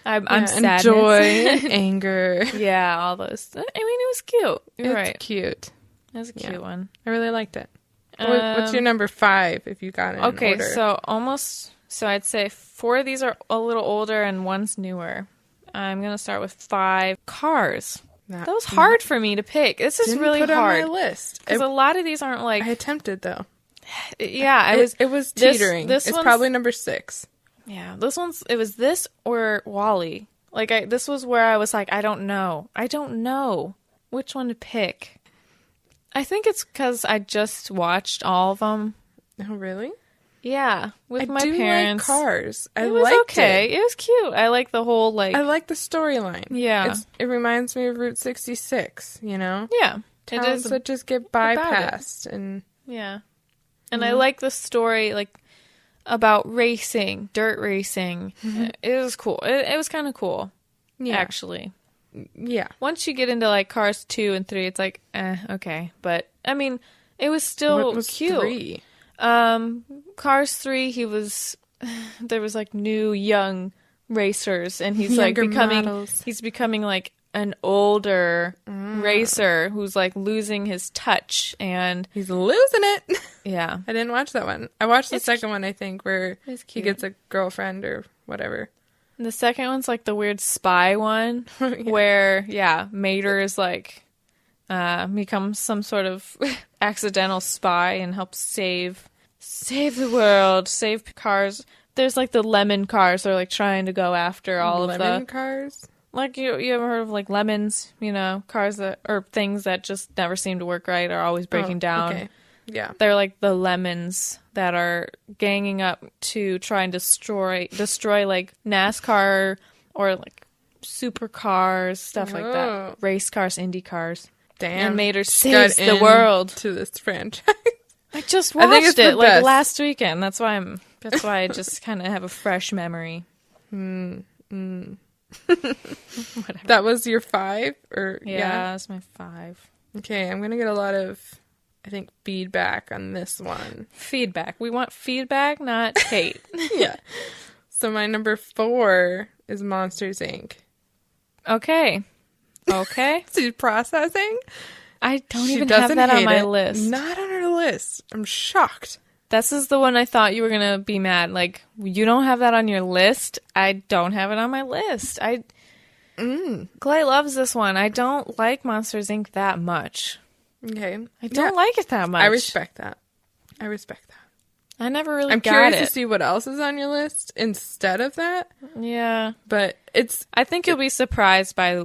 I'm sadness.
And joy, anger.
Yeah, all those. I mean, it was cute. You're right.
It's cute.
It was a cute one.
I really liked it. What's your number 5 if you got it in order?
Okay, so I'd say 4 of these are a little older and one's newer. I'm going to start with 5. Cars. That was hard for me to pick. This is really hard.
On my list.
Because a lot of these aren't like...
I attempted, though.
Yeah, it was
teetering. It's probably number 6.
Yeah, it was this or WALL-E. Like, this was where I was like, I don't know which one to pick. I think it's because I just watched all of them.
Oh, really?
Yeah, with my parents.
I do like Cars.
It was okay. It was cute. I like the whole, like...
I like the storyline.
Yeah.
It reminds me of Route 66, you know?
Yeah.
Towns that just get bypassed. And
yeah. And I like the story, like, about racing, dirt racing. It was cool. It was kind of cool, actually.
Yeah.
Once you get into, like, Cars 2 and 3, it's like, okay. But, I mean, it was still
what was
cute.
3?
Cars 3, there was, like, new young racers, and he's, like, becoming, like, an older racer who's, like, losing his touch, and...
He's losing it!
Yeah.
I didn't watch that one. I watched the second one, I think, where he gets a girlfriend or whatever.
And the second one's, like, the weird spy one, where, Mater is, like, becomes some sort of accidental spy and helps save the world, save cars. There's, like, the lemon cars that are, like, trying to go after all of the...
Lemon cars?
Like, you ever heard of, like, lemons, you know, cars or things that just never seem to work right, are always breaking down.
Okay. Yeah.
They're, like, the lemons that are ganging up to try and destroy like, NASCAR or, like, supercars, stuff like that. Race cars, Indy cars.
Damn.
And Mater saves the world.
To this franchise.
I just watched it like
best.
last weekend. That's why I just kind of have a fresh memory.
Whatever.
Whatever.
That was your 5? Or
Yeah, that's my 5.
Okay, I'm going to get a lot of, I think, feedback on this one.
Feedback. We want feedback, not hate.
Yeah. So my number 4 is Monsters, Inc.
Okay.
She's processing?
I don't even have that on my list.
Not on her list. I'm shocked.
This is the one I thought you were going to be mad. Like, you don't have that on your list? I don't have it on my list. Clay loves this one. I don't like Monsters, Inc. that much.
Okay.
I don't like it that much.
I respect that.
I never really
I'm
got
curious
it.
to see what else is on your list instead of that.
Yeah.
But
I think you'll be surprised by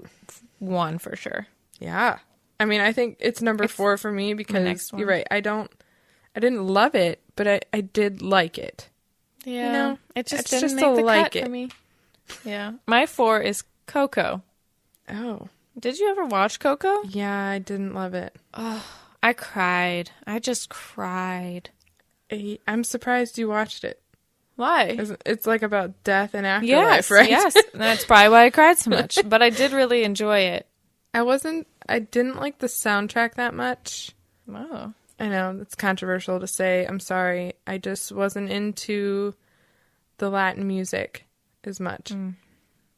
one for sure.
Yeah. I mean, I think it's number 4 for me because you're right. I didn't love it, but I did like it.
Yeah.
You know,
it just
it's
didn't
just
make
a
the
like
cut
it.
for me. Yeah. My 4 is Coco.
Oh.
Did you ever watch Coco?
Yeah, I didn't love it.
Oh, I cried. I just cried.
I'm surprised you watched it.
Why?
It's like about death and afterlife, right?
Yes. That's probably why I cried so much. But I did really enjoy it.
I didn't like the soundtrack that much.
Oh.
I know, it's controversial to say. I'm sorry. I just wasn't into the Latin music as much.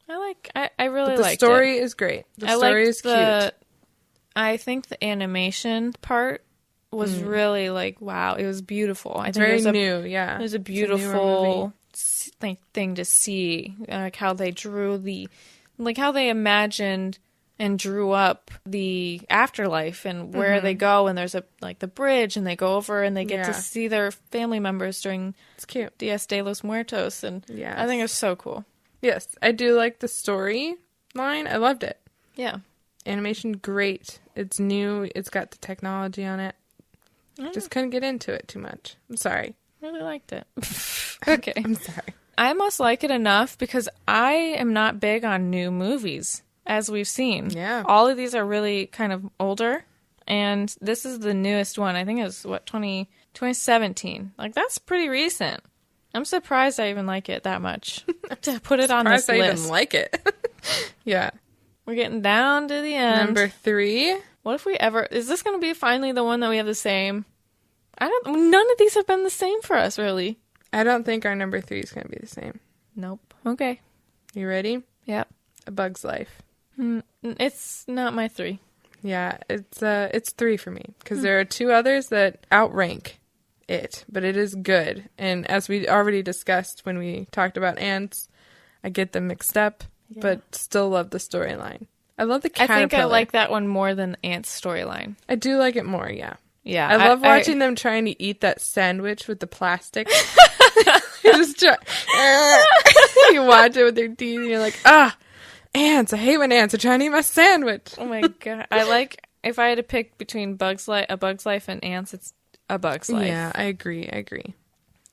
I really
but
liked it.
The story is great. The story is cute.
I think the animation part was really like, wow, it was beautiful.
It's very new, yeah.
It was a beautiful thing to see, like how they drew how they imagined and drew up the afterlife and where they go, and there's the bridge, and they go over and they get to see their family members during
it's cute.
Dias de los Muertos, and I think it's so cool. Yes,
I do like the story line. I loved it.
Yeah.
Animation, great. It's new. It's got the technology on it. Just couldn't get into it too much. I'm sorry.
Really liked it. Okay.
I'm sorry.
I must like it enough because I am not big on new movies, as we've seen.
Yeah.
All of these are really kind of older, and this is the newest one. I think it's, 2017. Like, that's pretty recent. I'm surprised I even like it that much to put it on this list.
I even like it. Yeah.
We're getting down to the end.
Number 3.
What if we ever... Is this going to be finally the one that we have the same? None of these have been the same for us, really.
I don't think our number 3 is going to be the same.
Nope. Okay.
You ready?
Yep.
A Bug's Life.
It's not my 3.
Yeah, it's 3 for me. Because there are 2 others that outrank it. But it is good. And as we already discussed when we talked about ants, I get them mixed up. Yeah. But still love the storyline. I love the caterpillar. I think I like
that one more than Ant's storyline.
I do like it more, yeah.
Yeah.
I love watching them trying to eat that sandwich with the plastic. You just try. You watch it with their teeth and you're like, ants. I hate when ants are trying to eat my sandwich.
Oh my God. If I had to pick between A Bug's Life and Ants, it's A Bug's Life.
Yeah, I agree.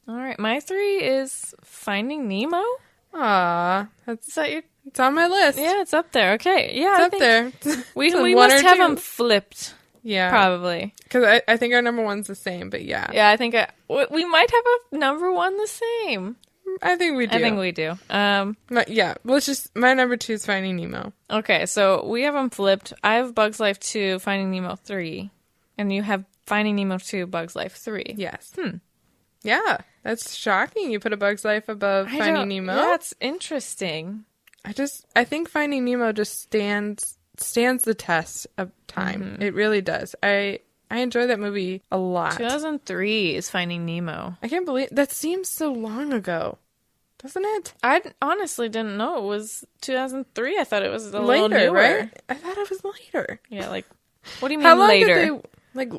All right. My 3 is Finding Nemo.
Aw. It's on my list.
Yeah, it's up there. Okay. Yeah,
it's up there.
We must have them flipped.
Yeah.
Probably.
Because I think our number 1's the same, but yeah.
Yeah, I think we might have a number 1 the same.
I think we do. Yeah, my number 2 is Finding Nemo.
Okay, so we have them flipped. I have Bug's Life 2, Finding Nemo 3. And you have Finding Nemo 2, Bug's Life 3.
Yes. Yeah, that's shocking. You put A Bug's Life above Finding Nemo.
That's interesting.
I think Finding Nemo just stands the test of time. It really does. I enjoy that movie a lot.
2003 is Finding Nemo.
I can't believe that seems so long ago, doesn't it?
I honestly didn't know it was 2003. I thought it was little newer.
Right? I thought it was later.
Yeah, like, what do you mean later? Like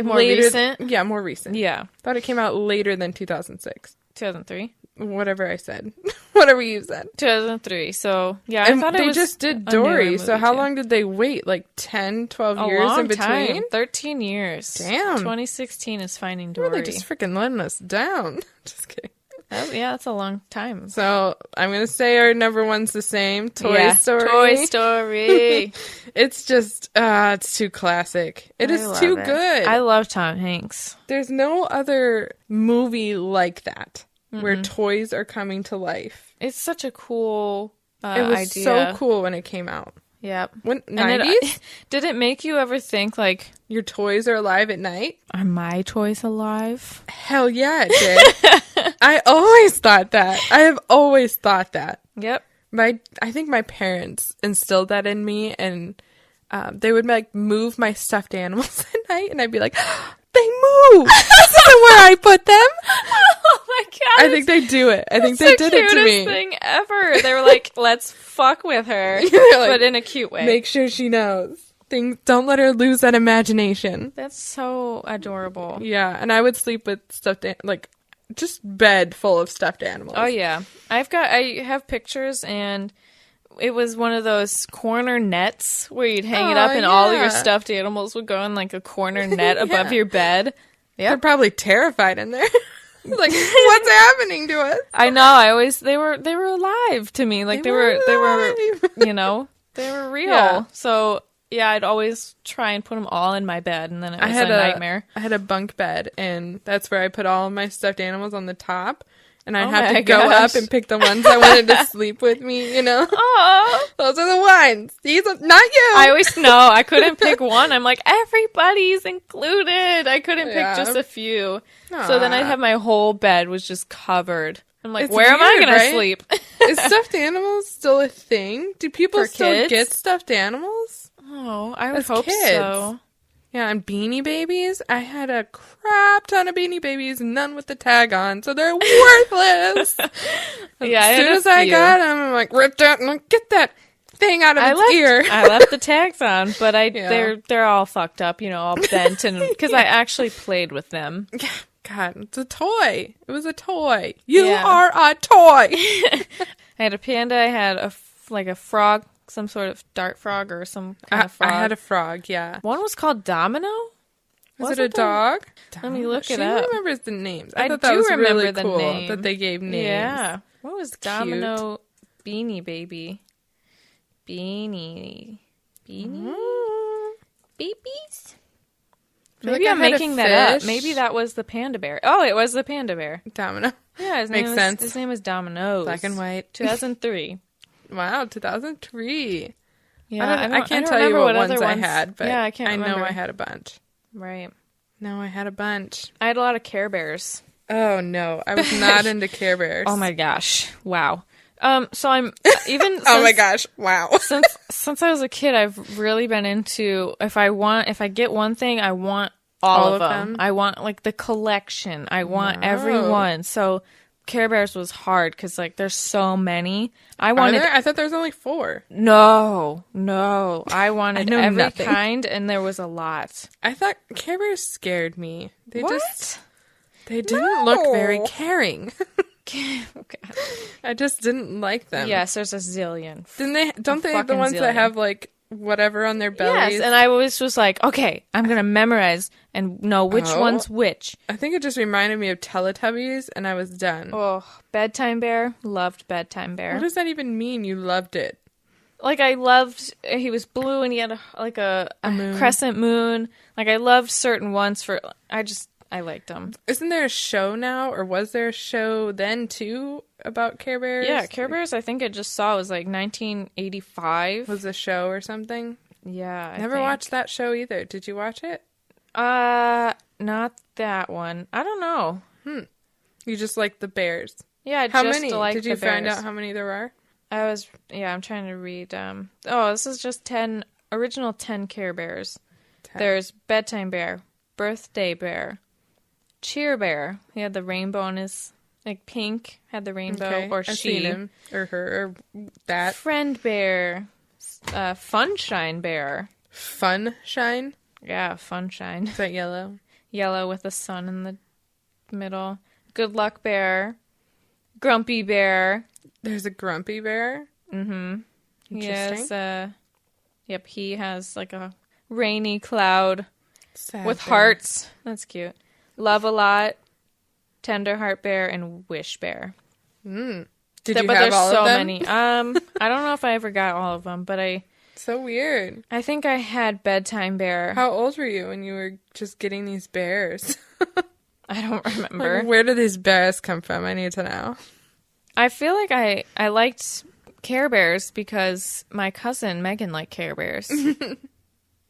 more recent?
Yeah, more recent.
Yeah.
Thought it came out later than 2006.
2003?
Whatever I said. Whatever you said.
2003. So, yeah, I thought it was...
They just did Dory, so how long did they wait? Like 10, 12 years in between?
Time. 13 years.
Damn.
2016 is Finding Dory.
Really just freaking letting us down. Just kidding.
Oh, yeah, that's a long time.
So I'm going to say our number one's the same. Toy Story.
Toy Story.
It's just, it's too classic. It is too good.
I love Tom Hanks.
There's no other movie like that where toys are coming to life.
It's such a cool
it was
idea.
So cool when it came out.
Yep.
90s?
Did it make you ever think, like...
Your toys are alive at night?
Are my toys alive?
Hell yeah, it did. I always thought that. I have always thought that.
Yep.
I think my parents instilled that in me, and they would, like, move my stuffed animals at night, and I'd be like, they move! This isn't where I put them!
Oh my god!
I think they do it. I think they did it to me.
That's the cutest thing ever. They were like, let's fuck with her, like, but in a cute way.
Make sure she knows. Don't let her lose that imagination.
That's so adorable.
Yeah, and I would sleep with just bed full of stuffed animals.
Oh yeah. I have pictures, and it was one of those corner nets where you'd hang it up and all your stuffed animals would go in like a corner net above your bed.
Yeah. They're probably terrified in there. Like, what's happening to us?
I know. They were alive to me. Like they were you know, they were real. Yeah. So yeah, I'd always try and put them all in my bed, and then it was a nightmare.
I had a bunk bed, and that's where I put all of my stuffed animals on the top. And I'd have to go up and pick the ones I wanted to sleep with me, you know?
Oh,
those are the ones. These are not you.
I always know. I couldn't pick one. I'm like, everybody's included. I couldn't pick just a few. Aww. So then I'd have my whole bed was just covered. I'm like, where am I going to sleep?
Is stuffed animals still a thing? Do people still get stuffed animals?
Oh, I would hope so.
Yeah, and Beanie Babies. I had a crap ton of Beanie Babies, none with the tag on, so they're worthless.
Yeah,
as soon as I got them, I'm like, rip that and get that thing out of its ear.
I left the tags on, but they're all fucked up, you know, all bent, and because I actually played with them.
God, it's a toy. It was a toy. You are a toy.
I had a panda. I had a frog. Some sort of dart frog or some kind of frog.
I had a frog, yeah.
One was called Domino?
Was it a dog?
Let me look it up.
She remembers the names.
I
thought
do
that was
remember
really
the
cool
name.
that they gave names.
Yeah. What was Domino
cute.
Beanie Baby? Beanie? Babies? Maybe I'm making that up. Maybe that was the panda bear. Oh, it was the panda bear.
Domino.
Yeah,
Makes sense.
His name was Domino's.
Black and white.
2003.
Wow, 2003.
Yeah,
I can't tell you what ones I had, but
I can't remember.
know I had a bunch.
Right.
No, I had a bunch.
I had a lot of Care Bears.
Oh, no. I was not into Care Bears.
Oh, my gosh. Wow. So I'm even.
Oh, my gosh. Wow.
Since I was a kid, I've really been into, if I get one thing, I want all of them. I want, like, the collection. I want every one. So Care Bears was hard because, like, there's so many. I
thought there was only 4.
No. I wanted every kind, and there was a lot.
I thought Care Bears scared me. They didn't look very caring.
Oh, God.
I just didn't like them.
Yes, there's a zillion.
Don't they have the ones that have, like, whatever on their bellies?
Yes, and I always was like, okay, I'm going to memorize and know which one's which.
I think it just reminded me of Teletubbies, and I was done.
Oh, Bedtime Bear. Loved Bedtime Bear.
What does that even mean, you loved it?
Like, I loved, he was blue and he had a crescent moon. Like, I loved certain ones I liked them.
Isn't there a show now, or was there a show then, too, about Care Bears?
Yeah, Care Bears, I think I just saw, was like 1985.
Was a show or something?
Yeah,
Never watched that show either. Did you watch it?
Not that one. I don't know.
You just like the bears?
Yeah,
how many? Did you find out how many there are?
I'm trying to read. This is just original 10 Care Bears. 10. There's Bedtime Bear, Birthday Bear, Cheer Bear. He had the rainbow on his, like, pink, had the rainbow, or
I've seen him, or her, or that.
Friend Bear, Funshine Bear.
Funshine?
Yeah, Funshine.
Is that yellow?
Yellow with the sun in the middle. Good Luck Bear, Grumpy Bear.
There's a Grumpy Bear?
Mm-hmm.
Interesting.
He has, like, a rainy cloud
Sad
with
bear.
hearts. That's cute. Love a Lot. Tenderheart Bear, and Wish Bear.
Did you have all of them?
Many. I don't know if I ever got all of them, but
So weird.
I think I had Bedtime Bear.
How old were you when you were just getting these bears?
I don't remember.
Like, where did these bears come from? I need to know.
I feel like I liked Care Bears because my cousin Megan liked Care Bears.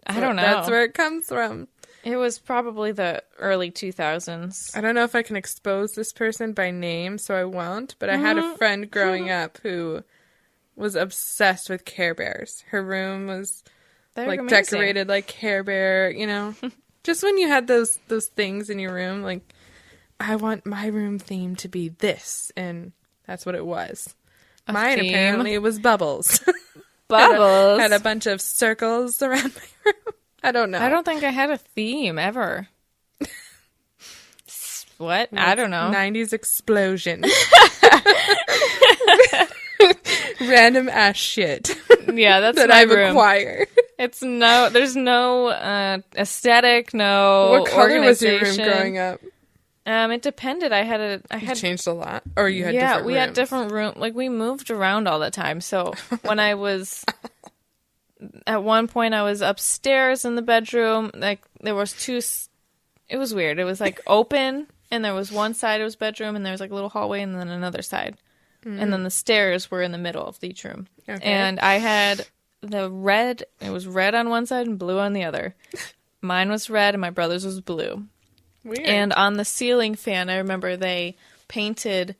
I don't know.
That's where it comes from.
It was probably the early 2000s.
I don't know if I can expose this person by name, so I won't. But I had a friend growing up who was obsessed with Care Bears. Her room was like decorated like Care Bear, you know. Just when you had those things in your room, like, I want my room theme to be this, and that's what it was. Mine apparently was Bubbles.
Bubbles
had a bunch of circles around my room. I don't know.
I don't think I had a theme ever. What? I don't know.
90s explosion. Random ass shit.
Yeah, that's
that
my
I've
room.
acquired.
There's no aesthetic, no
What color was your room
organization.
growing up?
It depended. I had
You changed a lot, or you had different rooms?
we had different rooms. Like, we moved around all the time. So when I was at one point, I was upstairs in the bedroom. Like, there was two. It was weird. It was like open, and there was one side it was bedroom, and there was like a little hallway, and then another side, and then the stairs were in the middle of each room. Okay. And I had the red. It was red on one side and blue on the other. Mine was red, and my brother's was blue.
Weird.
And on the ceiling fan, I remember they painted,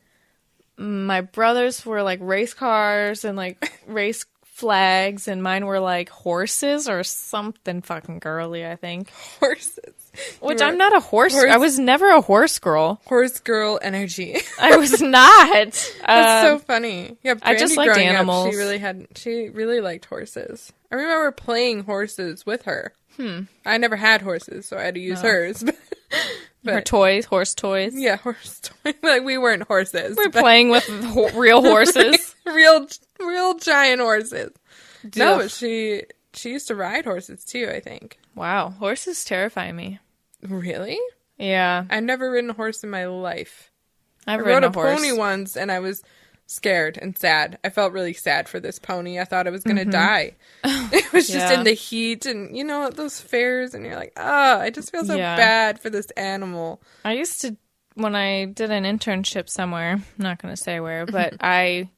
my brothers were like race cars and like race flags, and mine were like horses or something fucking girly, I think.
Horses.
Which I'm not a horse. I was never a horse girl.
Horse girl energy.
I was not.
That's so funny. Yeah, Brandy,
I just liked animals.
Up, she really liked horses. I remember playing horses with her. I never had horses, so I had to use hers. But
her toys, horse toys.
Yeah, horse toys. Like, we weren't horses.
We're playing with real horses.
real giant horses.
Dude.
No, but she used to ride horses too, I think.
Wow, horses terrify me.
Really?
Yeah.
I've never ridden a horse in my life.
I rode a
pony once, and I was scared and sad. I felt really sad for this pony. I thought it was going to die. It was just in the heat, and you know, those fairs, and you're like, I just feel so bad for this animal.
I used to, when I did an internship somewhere, I'm not going to say where, but I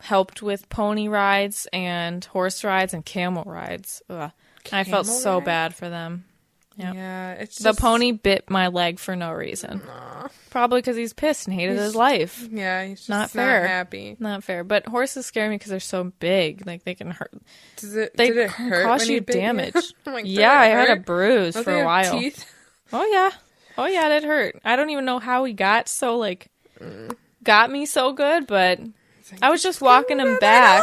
helped with pony rides and horse rides and camel rides. Ugh. I felt so bad for them. Yep.
Yeah, it's
just... The pony bit my leg for no reason. Probably because he's pissed and hated his life.
Yeah, he's just
not fair.
Not happy.
Not fair. But horses scare me because they're so big. Like, they can hurt.
Did it hurt?
Cause you damage.
Like,
yeah, I had a bruise
Don't
for
they
a
have
while.
Teeth?
Oh yeah, that hurt. I don't even know how he got so got me so good, but I was just walking him back.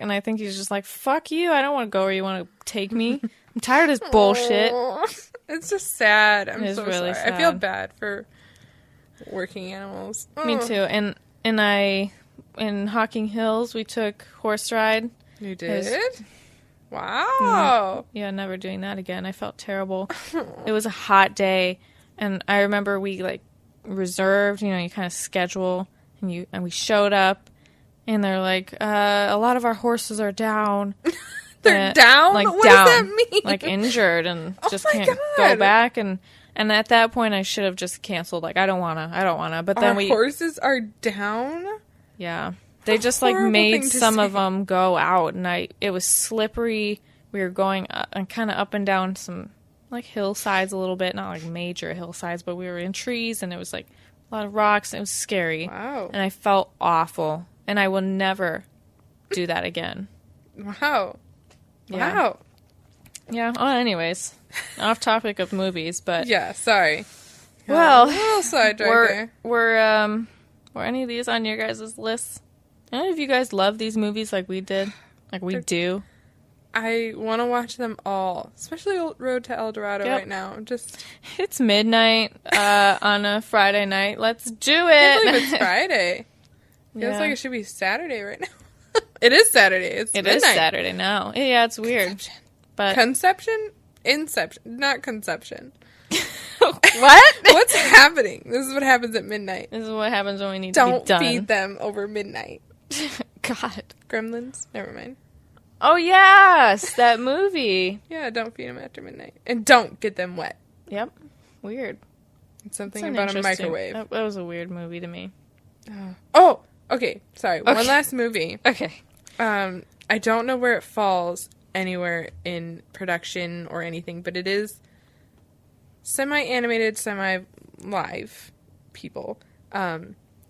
And I think he's just like, fuck you, I don't want to go where you want to take me. I'm tired of this bullshit.
It's just sad. I'm so
really
sorry.
sad.
I feel bad for working animals.
Me too. And in Hocking Hills, we took horse ride.
You did? Wow.
Yeah, never doing that again. I felt terrible. It was a hot day, and I remember we reserved. You kind of schedule, and we showed up, and they're like, a lot of our horses are down.
They're down?
Like,
what
down,
does that mean?
Like, injured and just can't go back. And at that point, I should have just canceled. Like, I don't wanna. But then
our horses are down?
Yeah. They just, made some of them go out. And it was slippery. We were going kind of up and down some, hillsides a little bit. Not, major hillsides, but we were in trees. And it was, a lot of rocks. And it was scary.
Wow.
And I felt awful. And I will never do that again.
Wow.
Yeah.
Wow.
Yeah. Oh, anyways, off topic of movies, but
yeah. Sorry.
Well, were any of these on your guys' lists? Any of you guys love these movies like we did, like we do?
I want to watch them all, especially Road to El Dorado right now.
It's midnight on a Friday night. Let's do it.
I can't believe it's Friday. Feels like it should be Saturday right now. It is Saturday. It's midnight.
It is Saturday now. Yeah, it's weird. But
Conception? Inception. Not conception.
What?
What's happening? This is what happens at midnight.
This is what happens when we need to be done.
Don't feed them over midnight.
God.
Gremlins? Never mind.
Oh, yes! That movie.
Yeah, don't feed them after midnight. And don't get them wet.
Yep. Weird.
It's something about a microwave.
That was a weird movie to me.
Oh! Okay, sorry.
Okay.
One last movie.
Okay.
I don't know where it falls anywhere in production or anything, but it is semi-animated, semi-live people.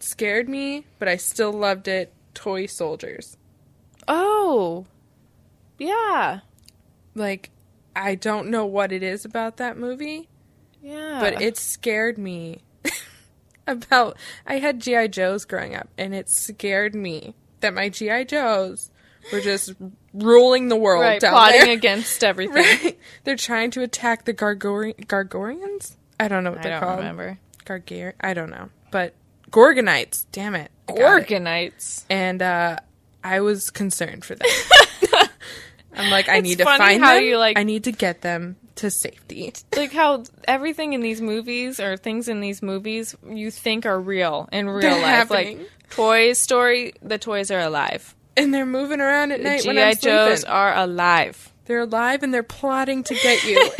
Scared me, but I still loved it. Toy Soldiers.
Oh. Yeah.
Like, I don't know what it is about that movie.
Yeah.
But it scared me. I had G.I. Joes growing up, and it scared me that my G.I. Joes were just ruling the world
right,
down
plotting
there.
against everything.
Right. They're trying to attack the Gargorians? I don't know what they're called.
I don't remember.
I don't know. But Gorgonites. Damn it.
Gorgonites.
And I was concerned for them. I'm like, I need to find them. I need to get them to safety.
Like how everything in these movies or things in these movies you think are real in real life.
Happening.
Like Toy Story, the toys are alive.
And they're moving around at night when
G.I.
I'm sleeping.
Joes are alive.
They're alive and they're plotting to get you.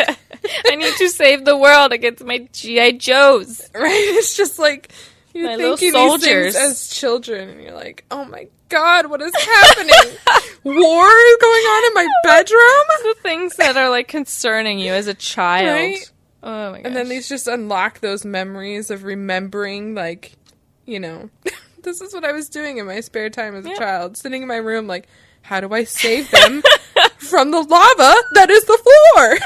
I need to save the world against my G.I. Joes.
Right? It's just like, you're
My
thinking
little
these things
soldiers.
as children, and you're like, oh my god, what is happening? War is going on in my bedroom?
The things that are like concerning you as a child.
Right?
Oh my gosh.
And then these just unlock those memories of remembering, like, you know, this is what I was doing in my spare time as a child, sitting in my room like, how do I save them from the lava that is the floor?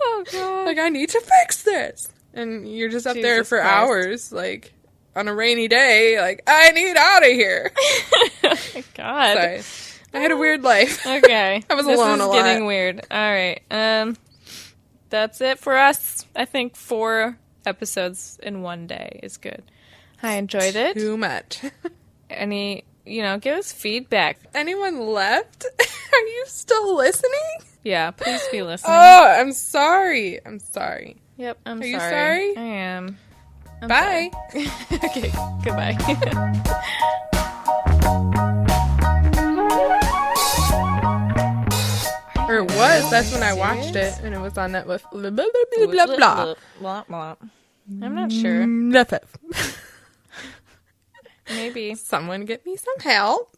Oh god.
Like, I need to fix this. And you're just up there for
Christ.
hours, like, on a rainy day, like, I need out of here.
Oh my god.
Sorry. I had a weird life.
Okay.
I was alone a lot.
This is getting weird. All right. That's it for us. I think 4 episodes in one day is good. I enjoyed it.
Too much.
Give us feedback.
Anyone left? Are you still listening?
Yeah, please be listening.
Oh, I'm sorry. I'm sorry.
Yep, I'm
Are
sorry.
you sorry?
I am. I'm
Bye.
sorry. Okay, goodbye.
Or it was. That's when I watched it, and it was on Netflix. Blah, blah, blah, blah, blah.
Blah, blah. I'm not sure.
Nothing.
Maybe.
Someone get me some help.